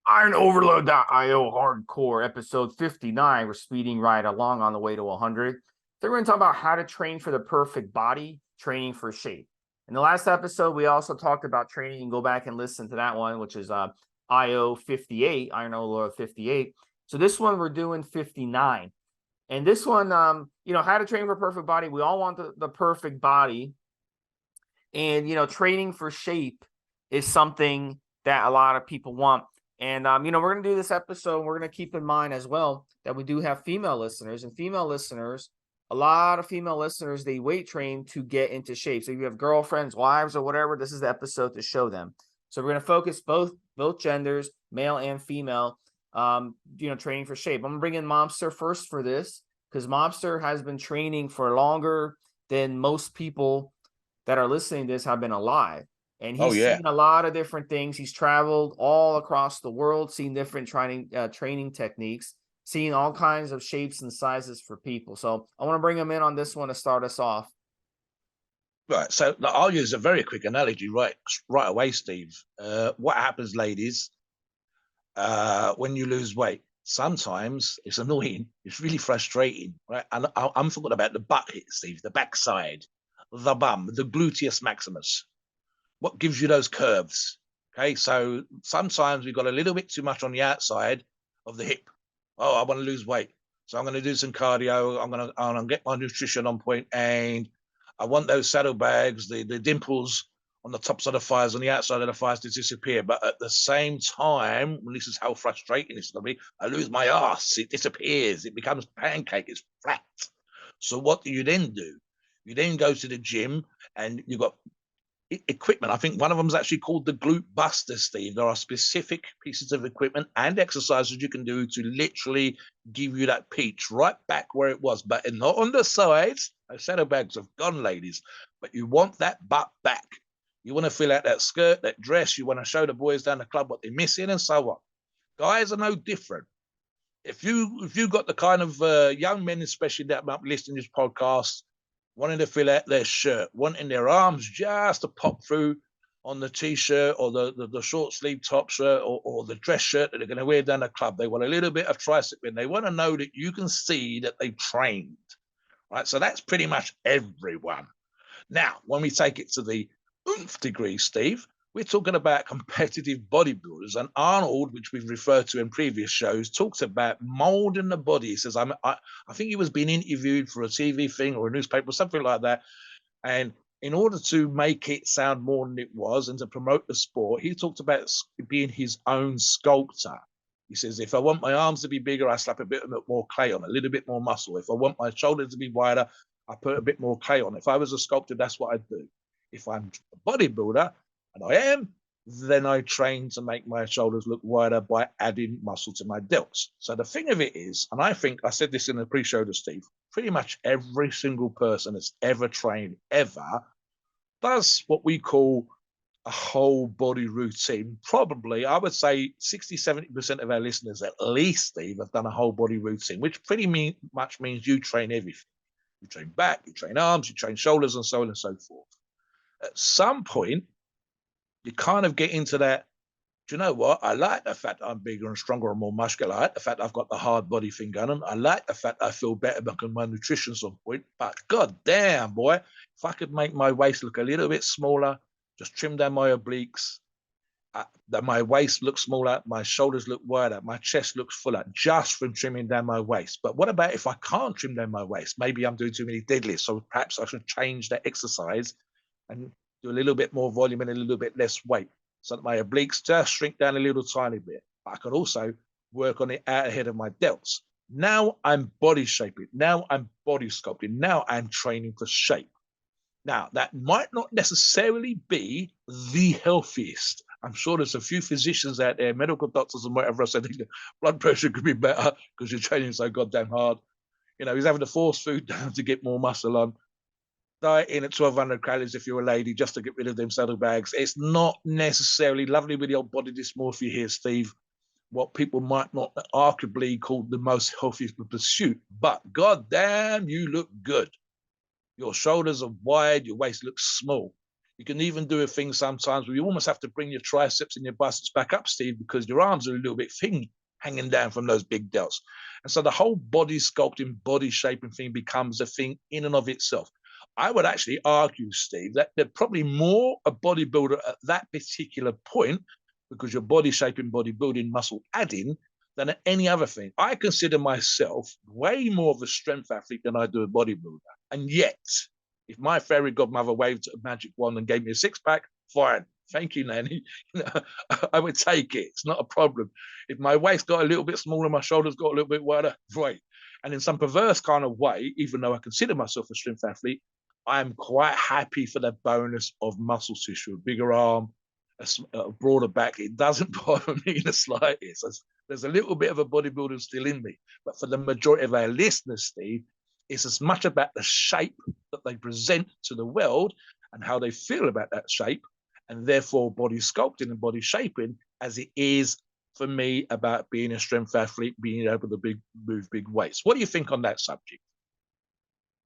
IronOverload.io hardcore episode 59. We're speeding right along on the way to 100. Today we're going to talk about how to train for the perfect body, training for shape. In the last episode, we also talked about training. You can go back and listen to that one, which is IO 58, IronOverload 58. So this one we're doing 59. And this one, how to train for perfect body. We all want the perfect body. And, training for shape is something that a lot of people want. And, we're going to do this episode. We're going to keep in mind as well that we do have female listeners, and a lot of female listeners, they weight train to get into shape. So if you have girlfriends, wives, or whatever, this is the episode to show them. So we're going to focus both genders, male and female, training for shape. I'm going to bring in Mobster first for this because Mobster has been training for longer than most people that are listening to this have been alive. And he's seen a lot of different things. He's traveled all across the world, seen different training techniques, seen all kinds of shapes and sizes for people. So I want to bring him in on this one to start us off. Right. So I'll use a very quick analogy right away, Steve. What happens, ladies, when you lose weight? Sometimes it's annoying. It's really frustrating, right? And I'm talking about the butt hit, Steve, the backside, the bum, the gluteus maximus. What gives you those curves? Okay, so sometimes we've got a little bit too much on the outside of the hip. Oh, I want to lose weight, so I'm going to do some cardio. I'm going to get my nutrition on point, and I want those saddlebags, the dimples on the tops of the thighs, on the outside of the thighs to disappear. But at the same time, and this is how frustrating it's going to be, I lose my ass. It disappears. It becomes pancake. It's flat. So what do? You You then go to the gym, and you've got equipment. I think one of them is actually called the glute buster, Steve. There are specific pieces of equipment and exercises you can do to literally give you that peach right back where it was, but not on the sides. Those saddlebags have gone, ladies, but you want that butt back. You want to fill out that skirt, that dress. You want to show the boys down the club what they're missing and so on. Guys are no different. If you got the kind of young men, especially that might be listening to this podcast, wanting to fill out their shirt, wanting their arms just to pop through on the t-shirt or the short sleeve top shirt or the dress shirt that they're going to wear down the club. They want a little bit of tricep in. They want to know that you can see that they've trained, right? So that's pretty much everyone. Now, when we take it to the oomph degree, Steve, we're talking about competitive bodybuilders, and Arnold, which we've referred to in previous shows, talks about molding the body. He says, I think he was being interviewed for a TV thing or a newspaper or something like that. And in order to make it sound more than it was and to promote the sport, he talked about being his own sculptor. He says, if I want my arms to be bigger, I slap a bit more clay on, a little bit more muscle. If I want my shoulders to be wider, I put a bit more clay on. If I was a sculptor, that's what I'd do. If I'm a bodybuilder, and I am, then I train to make my shoulders look wider by adding muscle to my delts. So the thing of it is, and I think I said this in the pre-show to Steve, pretty much every single person that's ever trained ever does what we call a whole body routine. Probably, I would say 60-70% of our listeners at least, Steve, have done a whole body routine, which pretty much means you train everything. You train back, you train arms, you train shoulders, and so on and so forth. At some point, you kind of get into that. Do you know what? I like the fact I'm bigger and stronger and more muscular. I like the fact I've got the hard body thing going on. I like the fact I feel better because my nutrition's on point. But god damn, boy, if I could make my waist look a little bit smaller, just trim down my obliques, that my waist looks smaller, my shoulders look wider, my chest looks fuller, just from trimming down my waist. But what about if I can't trim down my waist? Maybe I'm doing too many deadlifts, so perhaps I should change that exercise and do a little bit more volume and a little bit less weight, so that my obliques just shrink down a little tiny bit. But I could also work on the outer head of my delts. Now I'm body shaping. Now I'm body sculpting. Now I'm training for shape. Now, that might not necessarily be the healthiest. I'm sure there's a few physicians out there, medical doctors and whatever, I said blood pressure could be better because you're training so goddamn hard. He's having to force food down to get more muscle on. Dieting at 1,200 calories if you're a lady just to get rid of them saddlebags. It's not necessarily lovely with the old body dysmorphia here, Steve. What people might not arguably call the most healthiest pursuit, but goddamn, you look good. Your shoulders are wide, your waist looks small. You can even do a thing sometimes where you almost have to bring your triceps and your biceps back up, Steve, because your arms are a little bit thin hanging down from those big delts. And so the whole body sculpting, body shaping thing becomes a thing in and of itself. I would actually argue, Steve, that they're probably more a bodybuilder at that particular point because you're body shaping, bodybuilding, muscle adding than at any other thing. I consider myself way more of a strength athlete than I do a bodybuilder. And yet, if my fairy godmother waved a magic wand and gave me a six pack, fine. Thank you, Nanny. I would take it. It's not a problem. If my waist got a little bit smaller, my shoulders got a little bit wider, right. And in some perverse kind of way, even though I consider myself a strength athlete, I'm quite happy for the bonus of muscle tissue, a bigger arm, a broader back. It doesn't bother me in the slightest. There's a little bit of a bodybuilder still in me. But for the majority of our listeners, Steve, it's as much about the shape that they present to the world and how they feel about that shape, and therefore body sculpting and body shaping, as it is for me about being a strength athlete, being able to move big weights. What do you think on that subject?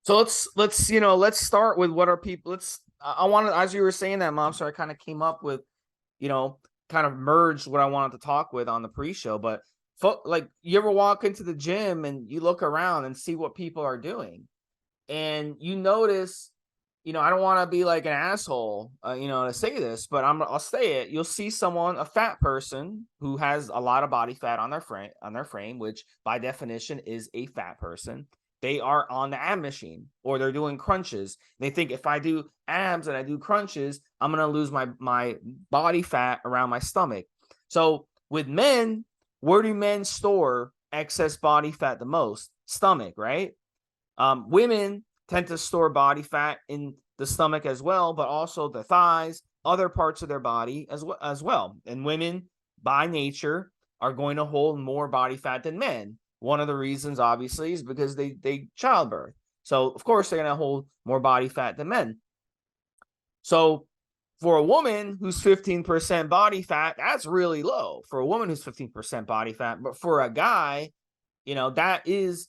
So let's start with what are people. I wanted, as you were saying that, Mom, so I kind of came up with, kind of merged what I wanted to talk with on the pre-show. But like, you ever walk into the gym and you look around and see what people are doing, and you notice, I don't want to be like an asshole, to say this, but I'll say it. You'll see a fat person who has a lot of body fat on their frame, which by definition is a fat person. They are on the ab machine or they're doing crunches. They think if I do abs and I do crunches, I'm going to lose my body fat around my stomach. So with men, where do men store excess body fat the most? Stomach, right? Women tend to store body fat in the stomach as well, but also the thighs, other parts of their body as well. And women, by nature, are going to hold more body fat than men. One of the reasons, obviously, is because they childbirth. So, of course, they're going to hold more body fat than men. So, for a woman who's 15% body fat, that's really low. For a woman who's 15% body fat, but for a guy, that is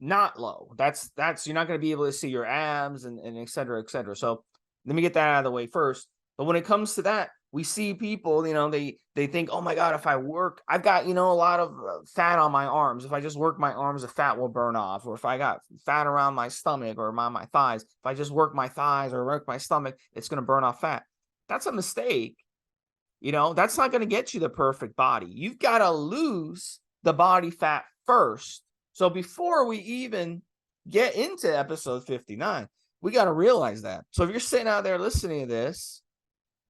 not low. That's you're not going to be able to see your abs and et cetera, et cetera. So let me get that out of the way first. But when it comes to that, we see people, they think, oh my God, if I work, I've got, a lot of fat on my arms. If I just work my arms, the fat will burn off. Or if I got fat around my stomach or around my thighs, if I just work my thighs or work my stomach, it's going to burn off fat. That's a mistake. That's not going to get you the perfect body. You've got to lose the body fat first. So before we even get into episode 59, we got to realize that. So if you're sitting out there listening to this,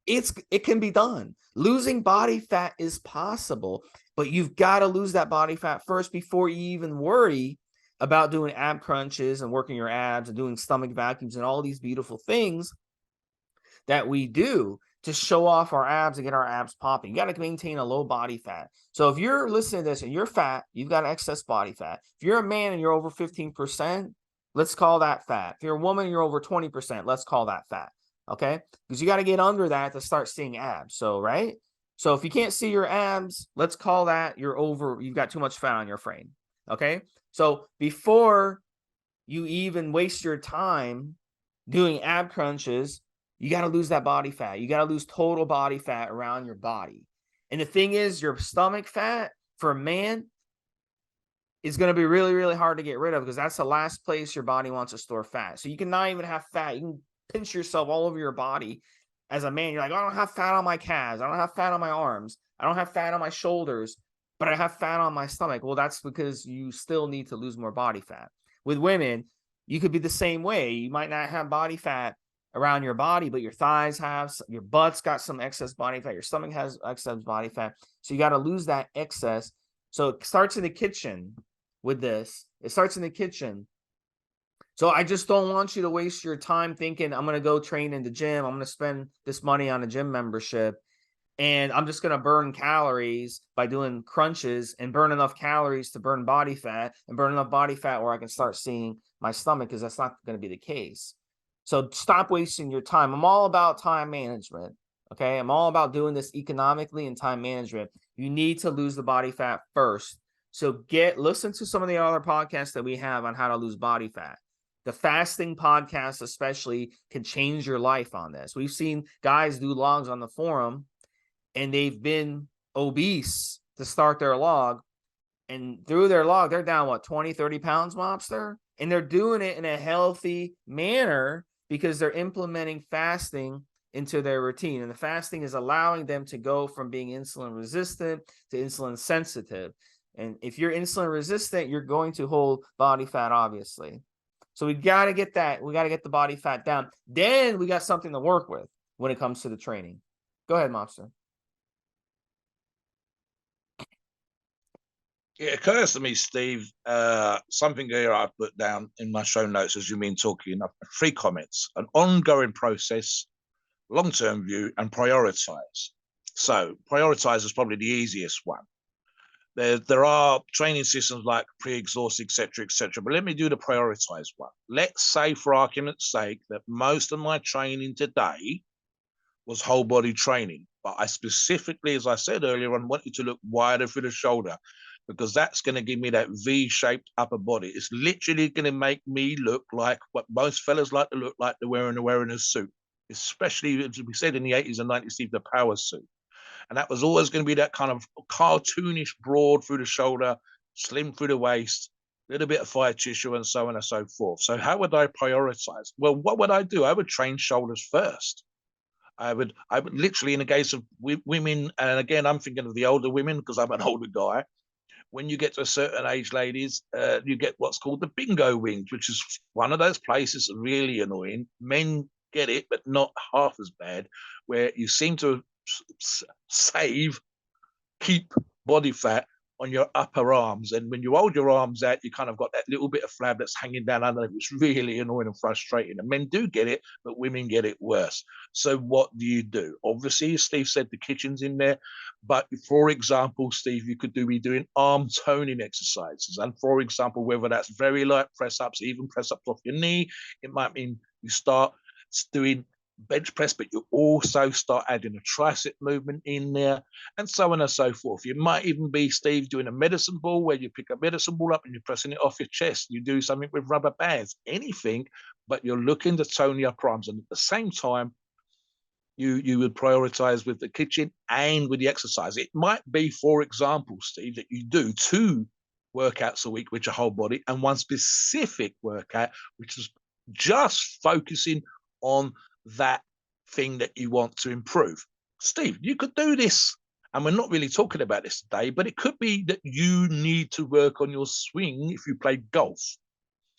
it can be done. Losing body fat is possible, but you've got to lose that body fat first before you even worry about doing ab crunches and working your abs and doing stomach vacuums and all these beautiful things that we do to show off our abs and get our abs popping. You got to maintain a low body fat. So if you're listening to this and you're fat, you've got excess body fat. If you're a man and you're over 15%, let's call that fat. If you're a woman and you're over 20%, let's call that fat. Okay? Because you got to get under that to start seeing abs. So, right? So if you can't see your abs, let's call that you've got too much fat on your frame. Okay? So before you even waste your time doing ab crunches, you got to lose that body fat. You got to lose total body fat around your body. And the thing is, your stomach fat for a man is going to be really, really hard to get rid of because that's the last place your body wants to store fat. So you can not even have fat. You can pinch yourself all over your body as a man. You're like, I don't have fat on my calves. I don't have fat on my arms. I don't have fat on my shoulders, but I have fat on my stomach. Well, that's because you still need to lose more body fat. With women, you could be the same way. You might not have body fat around your body, but your thighs have, your butt's got some excess body fat, your stomach has excess body fat. So you got to lose that excess. So it starts in the kitchen with this. It starts in the kitchen. So I just don't want you to waste your time thinking I'm going to go train in the gym. I'm going to spend this money on a gym membership and I'm just going to burn calories by doing crunches and burn enough calories to burn body fat and burn enough body fat where I can start seeing my stomach, because that's not going to be the case. So stop wasting your time. I'm all about time management. Okay. I'm all about doing this economically and time management. You need to lose the body fat first. So listen to some of the other podcasts that we have on how to lose body fat. The fasting podcast especially can change your life on this. We've seen guys do logs on the forum and they've been obese to start their log, and through their log, they're down, what, 20, 30 pounds, Mobster? And they're doing it in a healthy manner because they're implementing fasting into their routine. And the fasting is allowing them to go from being insulin resistant to insulin sensitive. And if you're insulin resistant, you're going to hold body fat, obviously. So we got to get that. We got to get the body fat down. Then we got something to work with when it comes to the training. Go ahead, Mobster. It occurs to me, Steve, something here I put down in my show notes as you've been talking. 3 comments: an ongoing process, long-term view, and prioritize. So prioritize is probably the easiest one. There are training systems like pre-exhaust, etc., etc. But let me do the prioritize one. Let's say, for argument's sake, that most of my training today was whole body training, but I specifically, as I said earlier, I wanted to look wider through the shoulder, because that's going to give me that V-shaped upper body. It's literally going to make me look like what most fellas like to look like they're wearing a suit, especially, as we said in the 80s and 90s, Steve, the power suit. And that was always going to be that kind of cartoonish broad through the shoulder, slim through the waist, a little bit of thigh tissue, and so on and so forth. So how would I prioritize? Well, what would I do? I would train shoulders first. I would literally, in the case of women, and again, I'm thinking of the older women because I'm an older guy. When you get to a certain age, ladies, you get what's called the bingo wings, which is one of those places that's really annoying. Men get it, but not half as bad, where you seem to keep body fat on your upper arms. And when you hold your arms out, you kind of got that little bit of flab that's hanging down under it, which is really annoying and frustrating. And men do get it, but women get it worse. So what do? Obviously, Steve said the kitchen's in there. But for example, Steve, you could be doing arm toning exercises. And for example, whether that's very light press ups, even press ups off your knee, it might mean you start doing bench press, but you also start adding a tricep movement in there, and so on and so forth. You might even be, Steve, doing a medicine ball where you pick a medicine ball up and you're pressing it off your chest. You do something with rubber bands, anything, but you're looking to tone your upper arms. And at the same time, you would prioritize with the kitchen and with the exercise. It might be, for example, Steve, that you do 2 workouts a week, which are whole body, and 1 specific workout, which is just focusing on that thing that you want to improve. Steve, you could do this, and we're not really talking about this today, but it could be that you need to work on your swing if you play golf.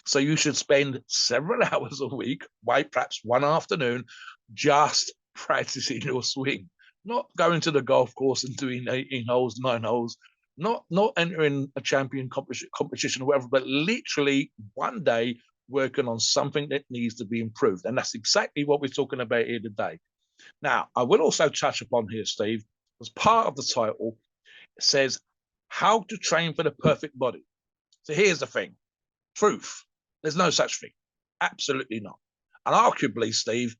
So you should spend several hours a week, perhaps one afternoon, just practicing your swing, not going to the golf course and doing 18 holes, 9 holes, not entering a champion competition or whatever, but literally one day working on something that needs to be improved. And that's exactly what we're talking about here today. Now, I will also touch upon here, Steve, as part of the title, it says how to train for the perfect body. So here's the thing. Truth. There's no such thing. Absolutely not. And arguably, Steve,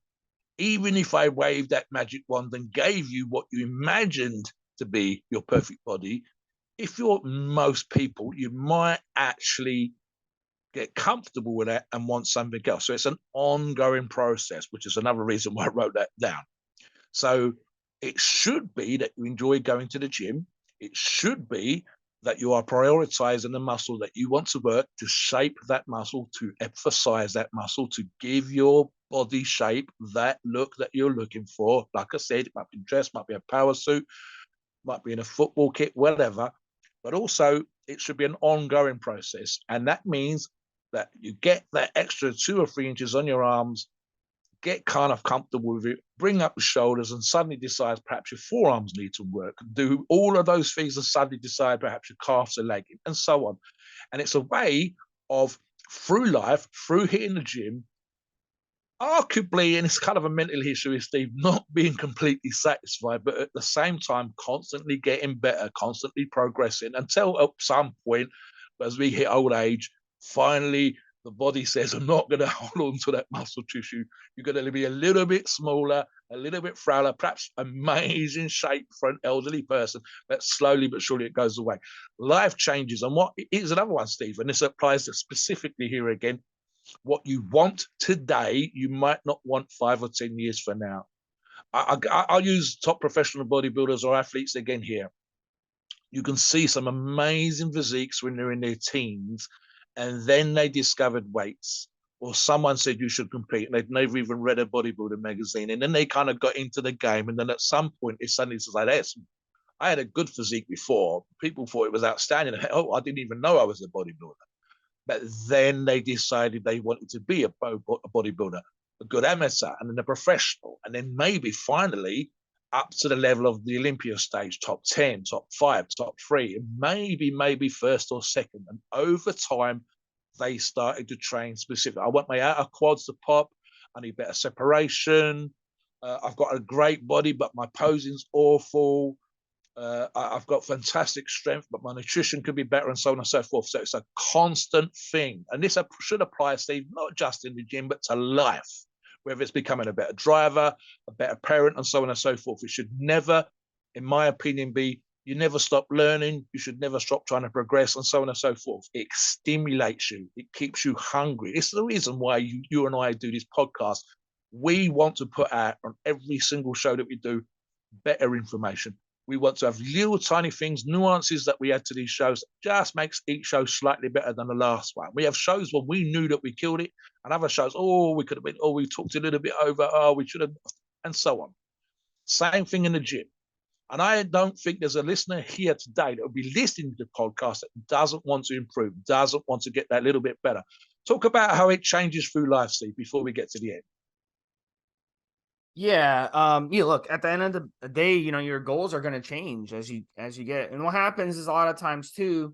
even if I waved that magic wand and gave you what you imagined to be your perfect body, if you're most people, you might actually get comfortable with that and want something else. So it's an ongoing process, which is another reason why I wrote that down. So it should be that you enjoy going to the gym. It should be that you are prioritizing the muscle that you want to work, to shape that muscle, to emphasize that muscle, to give your body shape, that look that you're looking for. Like I said, it might be dress, might be a power suit, might be in a football kit, whatever. But also, it should be an ongoing process. And that means that you get that extra 2 or 3 inches on your arms, get kind of comfortable with it, bring up the shoulders, and suddenly decide perhaps your forearms need to work. Do all of those things and suddenly decide perhaps your calves are lagging, and so on. And it's a way of, through life, through hitting the gym, arguably, and it's kind of a mental issue, Steve, not being completely satisfied, but at the same time, constantly getting better, constantly progressing until at some point, as we hit old age, finally the body says, I'm not going to hold on to that muscle tissue. You're going to be a little bit smaller, a little bit frailer, perhaps amazing shape for an elderly person, but slowly but surely it goes away. Life changes. And what is another one, Steve, and this applies specifically here again, What you want today, you might not want 5 or 10 years from now. I'll use top professional bodybuilders or athletes again here. You can see some amazing physiques when they're in their teens, and then they discovered weights, or someone said you should compete, and they'd never even read a bodybuilder magazine, and then they kind of got into the game, and then at some point it suddenly says like this. I had a good physique before. People thought it was outstanding. Oh, I didn't even know I was a bodybuilder. But then they decided they wanted to be a bodybuilder, a good amateur, and then a professional, and then maybe finally up to the level of the Olympia stage, top 10, top 5, top 3, and maybe first or second. And over time, they started to train specifically. I want my outer quads to pop. I need better separation. I've got a great body, but my posing's awful. I've got fantastic strength, but my nutrition could be better, and so on and so forth. So it's a constant thing. And this should apply, Steve, not just in the gym, but to life, whether it's becoming a better driver, a better parent, and so on and so forth. It should never, in my opinion, be you never stop learning. You should never stop trying to progress, and so on and so forth. It stimulates you. It keeps you hungry. It's the reason why you and I do this podcast. We want to put out on every single show that we do better information. We want to have little tiny things, nuances that we add to these shows. Just makes each show slightly better than the last one. We have shows where we knew that we killed it, and other shows, oh, we could have been, oh, we talked a little bit over, oh, we should have, and so on. Same thing in the gym. And I don't think there's a listener here today that will be listening to the podcast that doesn't want to improve, doesn't want to get that little bit better. Talk about how it changes through life, Steve, before we get to the end. Yeah. Look, at the end of the day, your goals are going to change as you get. And what happens is a lot of times too,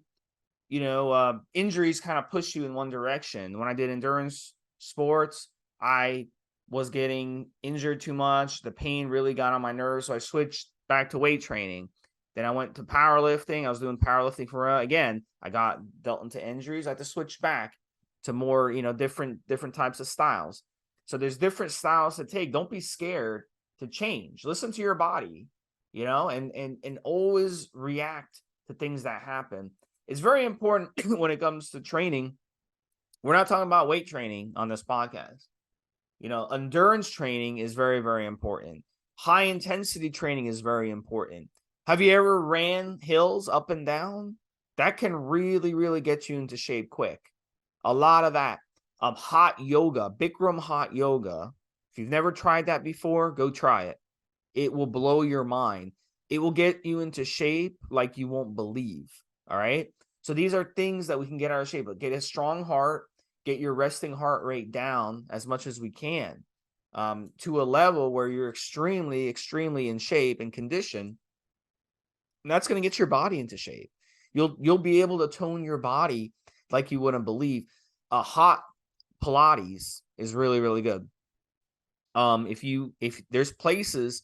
injuries kind of push you in one direction. When I did endurance sports, I was getting injured too much. The pain really got on my nerves. So I switched back to weight training. Then I went to powerlifting. I was doing powerlifting for again. I got dealt into injuries. I had to switch back to more, different types of styles. So there's different styles to take. Don't be scared to change. Listen to your body, and always react to things that happen. It's very important when it comes to training. We're not talking about weight training on this podcast. Endurance training is very, very important. High intensity training is very important. Have you ever ran hills up and down? That can really, really get you into shape quick. A lot of that. Hot yoga, Bikram hot yoga. If you've never tried that before, go try it. It will blow your mind. It will get you into shape like you won't believe. All right. So these are things that we can get out of shape. But get a strong heart, get your resting heart rate down as much as we can, to a level where you're extremely, extremely in shape and condition. And that's going to get your body into shape. You'll be able to tone your body like you wouldn't believe. A hot Pilates is really, really good. If there's places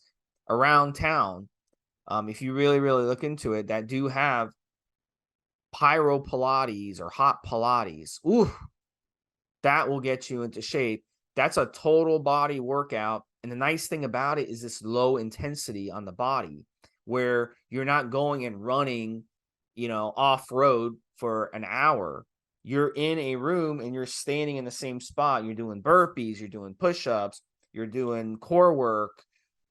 around town, if you really, really look into it, that do have pyro Pilates or hot Pilates, that will get you into shape. That's a total body workout. And the nice thing about it is this low intensity on the body, where you're not going and running, off road for an hour. You're in a room and you're standing in the same spot. You're doing burpees, you're doing push-ups, you're doing core work.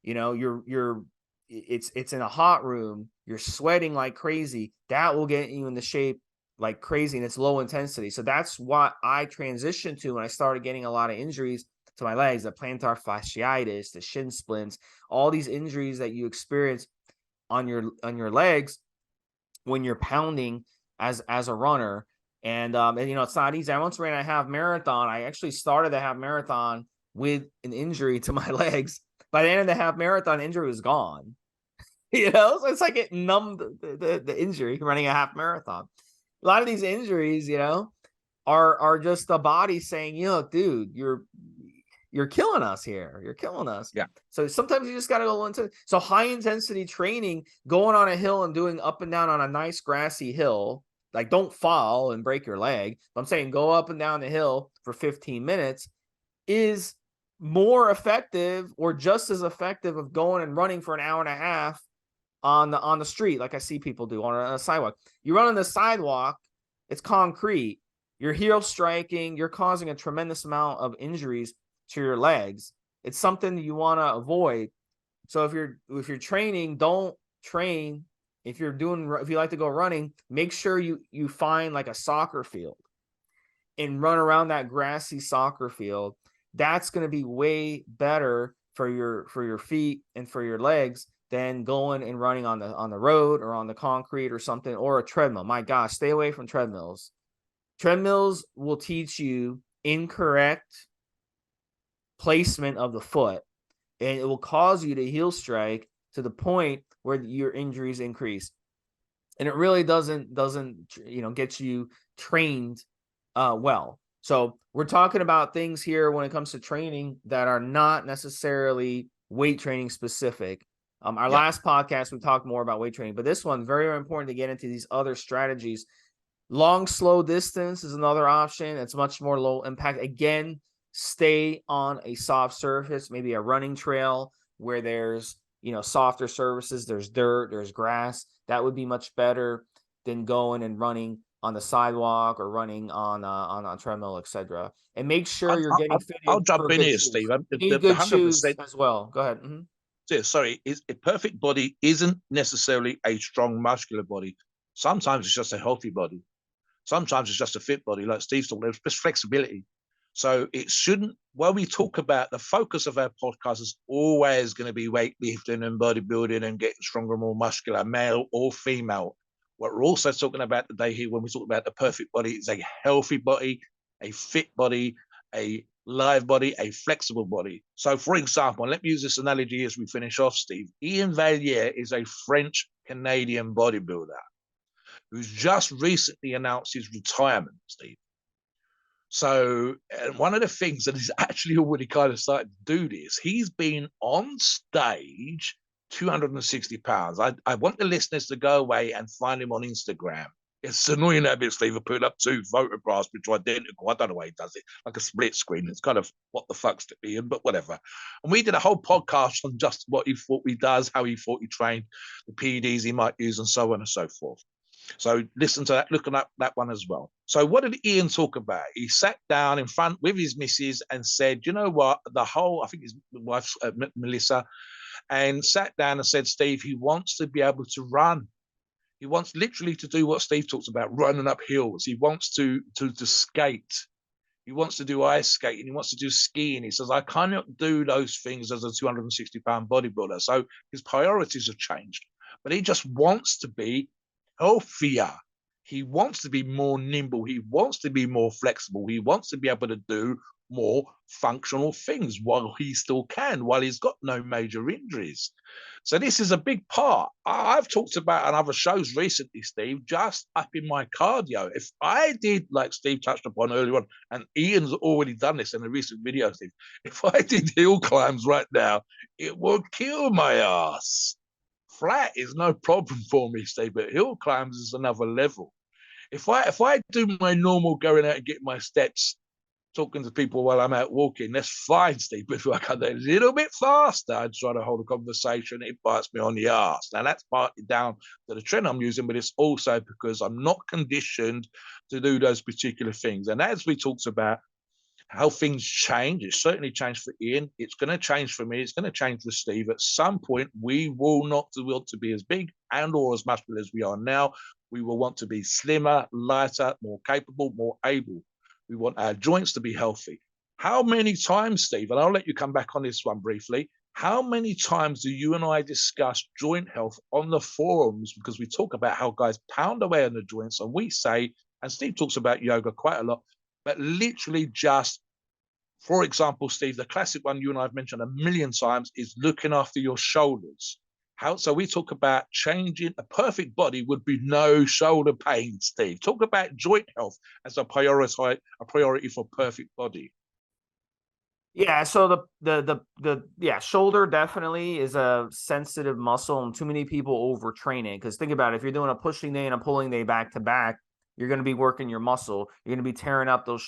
It's in a hot room. You're sweating like crazy. That will get you into shape like crazy, and it's low intensity. So that's what I transitioned to when I started getting a lot of injuries to my legs, the plantar fasciitis, the shin splints, all these injuries that you experience on your legs when you're pounding as a runner. And it's not easy. I once ran a half marathon. I actually started the half marathon with an injury to my legs. By the end of the half marathon, injury was gone. So it's like it numbed the injury running a half marathon. A lot of these injuries, are just the body saying, dude, you're killing us here. You're killing us. Yeah. So sometimes you just got to go into so high intensity training, going on a hill and doing up and down on a nice grassy hill. Like, don't fall and break your leg. I'm saying go up and down the hill for 15 minutes is more effective, or just as effective, of going and running for an hour and a half on the street, like I see people do on a sidewalk. You run on the sidewalk, it's concrete. you're heel striking, you're causing a tremendous amount of injuries to your legs. It's something that you want to avoid. So if you're training, don't train. If you like to go running, make sure you find like a soccer field and run around that grassy soccer field. That's going to be way better for your feet and for your legs than going and running on the road or on the concrete or something, or a treadmill. My gosh, stay away from treadmills. Treadmills will teach you incorrect placement of the foot, and it will cause you to heel strike to the point where your injuries increase. And it really doesn't get you trained well. So we're talking about things here when it comes to training that are not necessarily weight training specific. Our last podcast, we talked more about weight training, but this one, very, very important to get into these other strategies. Long, slow distance is another option. It's much more low impact. Again, stay on a soft surface, maybe a running trail where there's, softer surfaces, there's dirt, there's grass. That would be much better than going and running on the sidewalk or running on a treadmill, etc. And make sure you're getting I'll fitted jump for in good here, shoes. Steve. You need good shoes as well. Go ahead. Mm-hmm. Yeah, sorry, a perfect body isn't necessarily a strong muscular body. Sometimes it's just a healthy body. Sometimes it's just a fit body, like Steve's talking about, just flexibility. So it shouldn't, while we talk about the focus of our podcast is always going to be weightlifting and bodybuilding and getting stronger, more muscular, male or female. What we're also talking about today here, when we talk about the perfect body, is a healthy body, a fit body, a live body, a flexible body. So, for example, let me use this analogy as we finish off, Steve. Ian Valliere is a French-Canadian bodybuilder who's just recently announced his retirement, Steve. So, and one of the things that he's actually already kind of started to do this, he's been on stage 260 pounds. I want the listeners to go away and find him on Instagram. It's annoying that bit, Steve. I put up 2 photographs which are identical. I don't know why he does it, like a split screen. It's kind of what the fuck's to Ian, but whatever. And we did a whole podcast on just what he thought he does, how he thought he trained, the PEDs he might use, and so on and so forth. So listen to that, look at that one as well. So what did Ian talk about? He sat down in front with his missus and said, you know what, I think his wife's Melissa, and sat down and said, Steve, he wants to be able to run. He wants literally to do what Steve talks about, running up hills. He wants to skate. He wants to do ice skating. He wants to do skiing. He says, I cannot do those things as a 260-pound bodybuilder. So his priorities have changed. But he just wants to be healthier. He wants to be more nimble. He wants to be more flexible. He wants to be able to do more functional things while he still can, while he's got no major injuries. So this is a big part. I've talked about on other shows recently, Steve, just upping my cardio. If I did, like Steve touched upon earlier on, and Ian's already done this in a recent video, Steve, if I did hill climbs right now, it would kill my ass. Flat is no problem for me, Steve, but hill climbs is another level. If I do my normal going out and get my steps, talking to people while I'm out walking, that's fine, Steve. But if I go a little bit faster and try to hold a conversation, it bites me on the arse. Now, that's partly down to the trend I'm using, but it's also because I'm not conditioned to do those particular things. And as we talked about, how things change, it's certainly changed for Ian. It's going to change for me. It's going to change for Steve. At some point, we will not want to be as big and or as muscular as we are now. We will want to be slimmer, lighter, more capable, more able. We want our joints to be healthy. How many times, Steve, and I'll let you come back on this one briefly, how many times do you and I discuss joint health on the forums? Because we talk about how guys pound away on the joints, and we say, and Steve talks about yoga quite a lot, but literally just, for example, Steve, the classic one you and I have mentioned a million times is looking after your shoulders. So we talk about changing a perfect body would be no shoulder pain, Steve. Talk about joint health as a priority for perfect body. Yeah, so the shoulder definitely is a sensitive muscle, and too many people overtrain it. Because think about it, if you're doing a pushing day and a pulling day back to back, you're going to be working your muscle. You're going to be tearing up the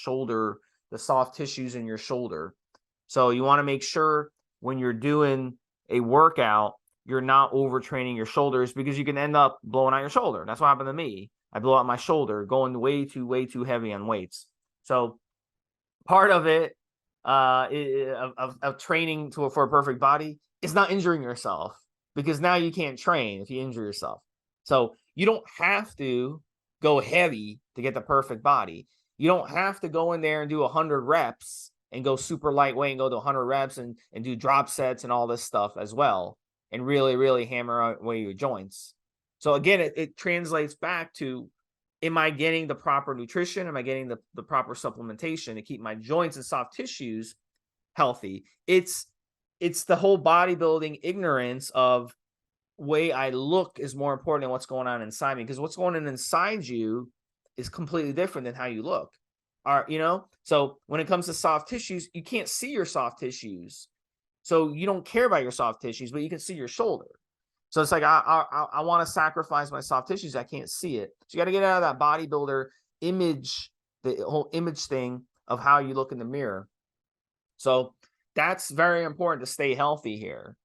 soft tissues in your shoulder. So you want to make sure when you're doing a workout, you're not overtraining your shoulders, because you can end up blowing out your shoulder. That's what happened to me. I blow out my shoulder, going way too heavy on weights. So part of it of training for a perfect body is not injuring yourself, because now you can't train if you injure yourself. So you don't have to go heavy to get the perfect body. You don't have to go in there and do 100 reps and go super lightweight and go to 100 reps and do drop sets and all this stuff as well, and really hammer away your joints. So again, it translates back to, am I getting the proper nutrition? Am I getting the proper supplementation to keep my joints and soft tissues healthy? It's the whole bodybuilding ignorance of way I look is more important than what's going on inside me, because what's going on inside you is completely different than how you look. So when it comes to soft tissues, you can't see your soft tissues. So you don't care about your soft tissues, but you can see your shoulder. So it's like, I want to sacrifice my soft tissues. I can't see it. So you got to get out of that bodybuilder image, the whole image thing of how you look in the mirror. So that's very important to stay healthy here.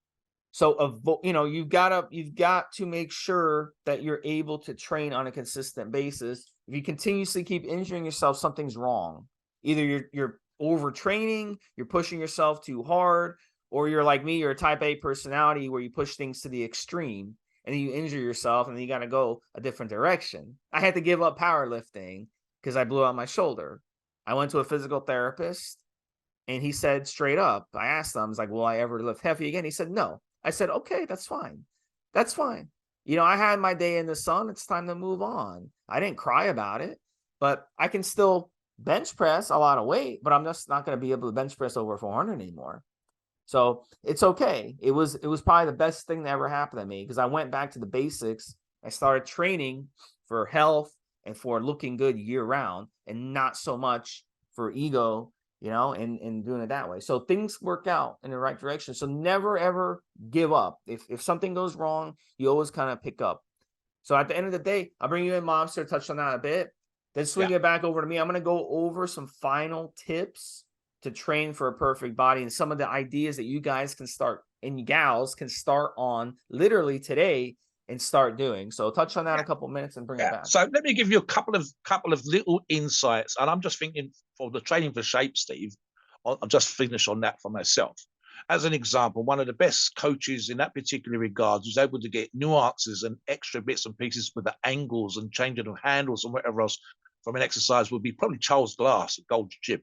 So, you've got to make sure that you're able to train on a consistent basis. If you continuously keep injuring yourself, something's wrong. Either you're overtraining, you're pushing yourself too hard, or you're like me, you're a type A personality where you push things to the extreme and then you injure yourself and then you got to go a different direction. I had to give up powerlifting because I blew out my shoulder. I went to a physical therapist and he said straight up, I asked him, I was like, will I ever lift heavy again? He said, no. I said, okay, that's fine. That's fine. I had my day in the sun. It's time to move on. I didn't cry about it, but I can still bench press a lot of weight, but I'm just not going to be able to bench press over 400 anymore. So it's okay. It was probably the best thing that ever happened to me, because I went back to the basics. I started training for health and for looking good year round, and not so much for ego, and doing it that way. So things work out in the right direction. So never, ever give up. If something goes wrong, you always kind of pick up. So at the end of the day, I'll bring you in, Mobster, touch on that a bit. Then swing it back over to me. I'm going to go over some final tips to train for a perfect body and some of the ideas that you guys can start, and gals can start on literally today and start doing. So touch on that a couple minutes and bring it back. So let me give you a couple of little insights. And I'm just thinking, for the training for shape, Steve, I'll just finish on that for myself. As an example, one of the best coaches in that particular regard who's able to get nuances and extra bits and pieces with the angles and changing of handles and whatever else from an exercise would be probably Charles Glass at Gold's Gym.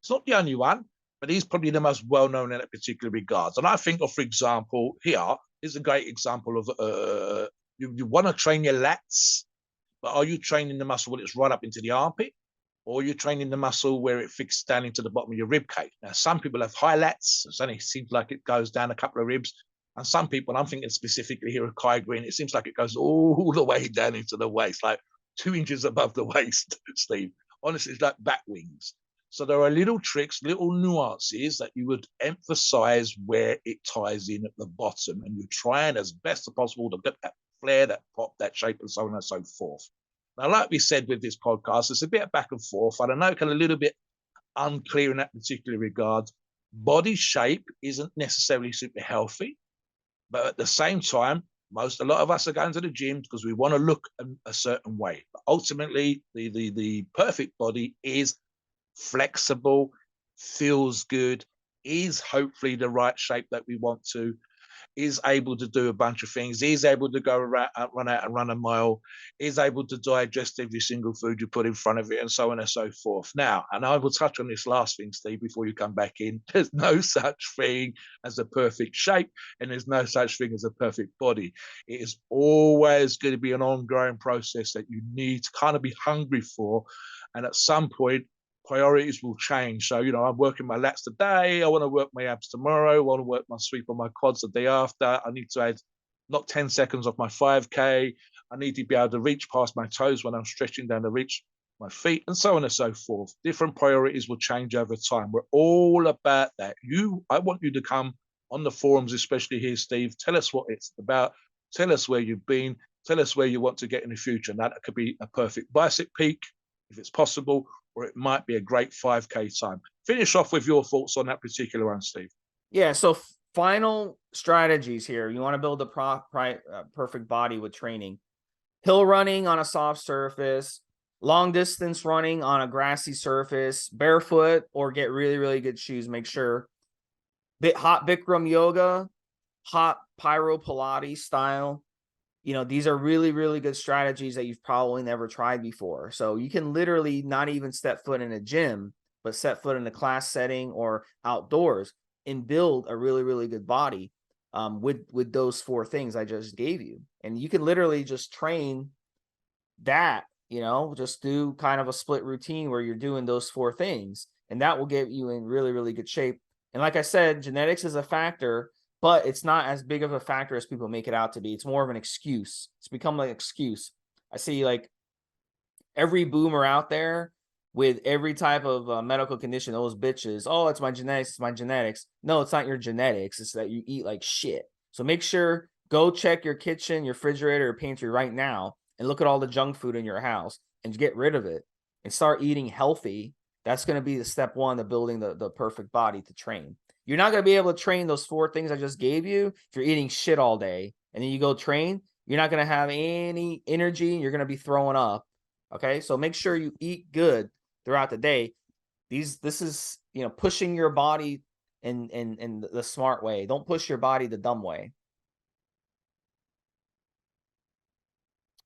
It's not the only one, but he's probably the most well-known in that particular regard. And I think of, for example, here is a great example of you want to train your lats, but are you training the muscle when it's right up into the armpit? Or are you training the muscle where it fixes down into the bottom of your rib cage? Now, some people have high lats. It only seems like it goes down a couple of ribs. And some people, I'm thinking specifically here of Kai Green, it seems like it goes all the way down into the waist, like 2 inches above the waist, Steve. Honestly, it's like bat wings. So there are little tricks, little nuances that you would emphasize where it ties in at the bottom. And you're trying as best as possible to get that flare, that pop, that shape, and so on and so forth. Now, like we said with this podcast, it's a bit of back and forth. I know it can be a little bit unclear in that particular regard. Body shape isn't necessarily super healthy, but at the same time, a lot of us are going to the gym because we want to look a certain way. But ultimately, the perfect body is flexible, feels good, is hopefully the right shape that we want to, is able to do a bunch of things, is able to go around, run out and run a mile, is able to digest every single food you put in front of it, and so on and so forth. Now, and I will touch on this last thing, Steve, before you come back in. There's no such thing as a perfect shape, and there's no such thing as a perfect body. It is always going to be an ongoing process that you need to kind of be hungry for. And at some point, priorities will change. So, I'm working my lats today. I want to work my abs tomorrow. I want to work my sweep on my quads the day after. I need to knock 10 seconds off my 5K. I need to be able to reach past my toes when I'm stretching down to reach my feet, and so on and so forth. Different priorities will change over time. We're all about that. I want you to come on the forums, especially here, Steve. Tell us what it's about. Tell us where you've been. Tell us where you want to get in the future. Now, that could be a perfect bicep peak, if it's possible, or it might be a great 5K time. Finish off with your thoughts on that particular one, Steve. Yeah, so final strategies here. You want to build a perfect body with training. hill running on a soft surface, long distance running on a grassy surface, barefoot, or get really, really good shoes. Make sure. Hot Bikram yoga, hot pyro Pilates style. These are really, really good strategies that you've probably never tried before. So you can literally not even step foot in a gym, but set foot in a class setting or outdoors and build a really, really good body with those 4 things I just gave you. And you can literally just train that, just do kind of a split routine where you're doing those 4 things, and that will get you in really, really good shape. And like I said, genetics is a factor, but it's not as big of a factor as people make it out to be. It's more of an excuse. It's become like an excuse. I see like every boomer out there with every type of medical condition, those bitches, oh, it's my genetics, it's my genetics. No, it's not your genetics. It's that you eat like shit. So make sure, go check your kitchen, your refrigerator, or pantry right now and look at all the junk food in your house and get rid of it and start eating healthy. That's going to be the step 1 of building the perfect body to train. You're not going to be able to train those 4 things I just gave you if you're eating shit all day and then you go train. You're not going to have any energy. You're going to be throwing up. Okay, so make sure you eat good throughout the day. This is pushing your body in the smart way. Don't push your body the dumb way.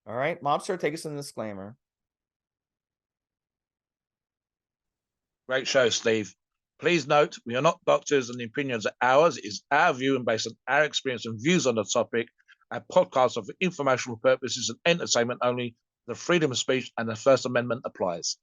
All right, Mobster, take us in the disclaimer. Great show, Steve. Please note, we are not doctors and the opinions are ours. It is our view and based on our experience and views on the topic. Our podcasts are for informational purposes and entertainment only. The freedom of speech and the First Amendment applies.